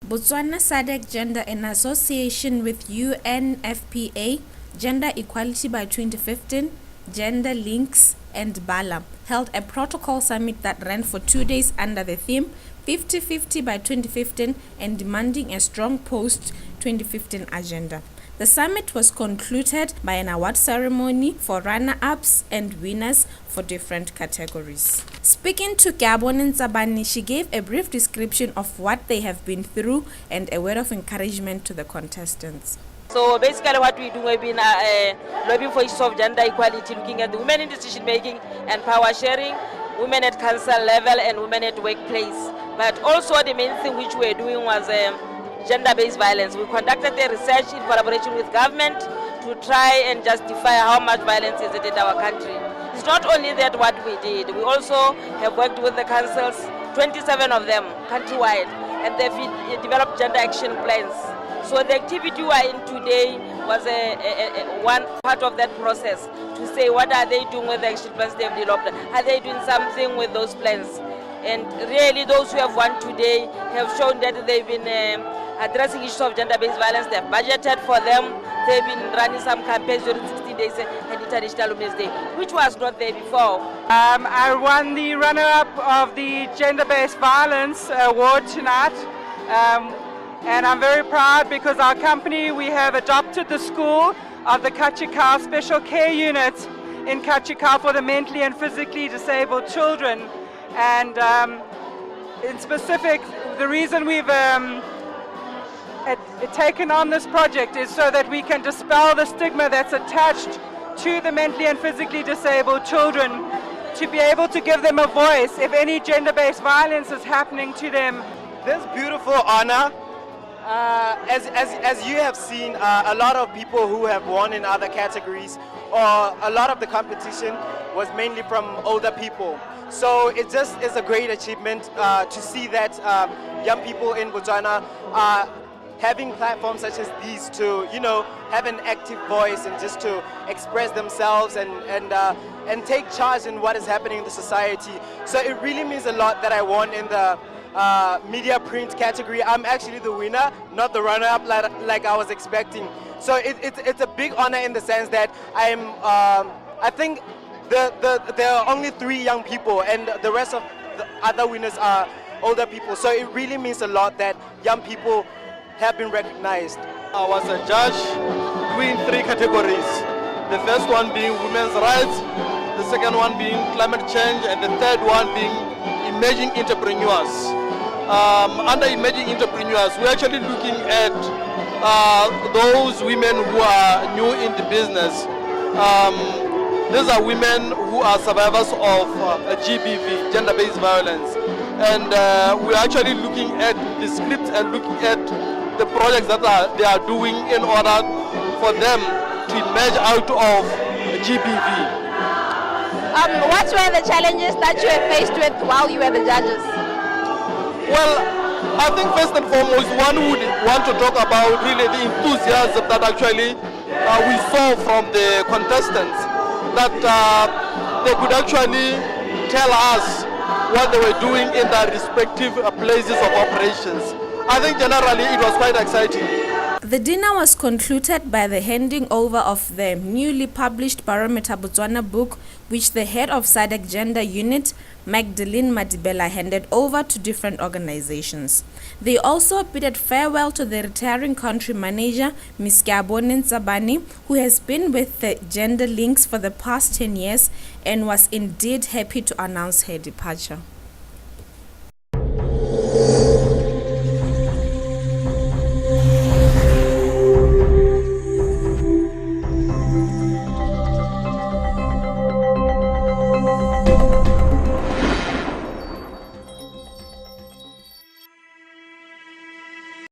Botswana SADC Gender in association with UNFPA, Gender Equality by 2015, Gender Links and BALA held a protocol summit that ran for 2 days under the theme 50-50 by 2015 and demanding a strong post-2015 agenda. The summit was concluded by an award ceremony for runner-ups and winners for different categories. Speaking to Kiabone Ntsabane, she gave a brief description of what they have been through and a word of encouragement to the contestants. So basically what we do, we've been lobbying for issues of gender equality, looking at the women in decision making and power sharing, women at council level and women at workplace. But also the main thing which we're doing was gender-based violence. We conducted a research in collaboration with government to try and justify how much violence is in our country. It's not only that what we did, we also have worked with the councils, 27 of them countrywide, and they've developed gender action plans. So the activity we are in today was one part of that process to say what are they doing with the action plans they've developed. Are they doing something with those plans? And really those who have won today have shown that they've been addressing issues of gender-based violence. They've budgeted for them. They've been running some campaigns during 16 days and International Women's Day, which was not there before. I won the runner-up of the Gender-Based Violence Award tonight. And I'm very proud because our company, we have adopted the school of the Kachikau Special Care Unit in Kachikau for the mentally and physically disabled children. And in specific, the reason we've taken on this project is so that we can dispel the stigma that's attached to the mentally and physically disabled children, to be able to give them a voice if any gender-based violence is happening to them. This beautiful honor, as you have seen, a lot of people who have won in other categories, or a lot of the competition was mainly from older people. So it just is a great achievement to see that young people in Botswana are having platforms such as these to, have an active voice and just to express themselves and take charge in what is happening in the society. So it really means a lot that I won in the media print category. I'm actually the winner, not the runner-up like I was expecting. So it's a big honor in the sense that I think there are only 3 young people and the rest of the other winners are older people. So it really means a lot that young people have been recognized. I was a judge doing 3 categories. The first one being women's rights, the second one being climate change, and the third one being emerging entrepreneurs. Under emerging entrepreneurs, we're actually looking at those women who are new in the business. These are women who are survivors of GBV, gender-based violence. And we're actually looking at the scripts and looking at the projects that they are doing in order for them to emerge out of GBV. What were the challenges that you were faced with while you were the judges? Well, I think first and foremost, one would want to talk about really the enthusiasm that actually we saw from the contestants, that they could actually tell us what they were doing in their respective places of operations. I think generally it was quite exciting. The dinner was concluded by the handing over of the newly published Barometer Botswana book, which the head of SADC Gender Unit, Magdalene Madibela, handed over to different organizations. They also bidded farewell to the retiring country manager, Ms. Kiabone Ntsabane, who has been with the Gender Links for the past 10 years and was indeed happy to announce her departure.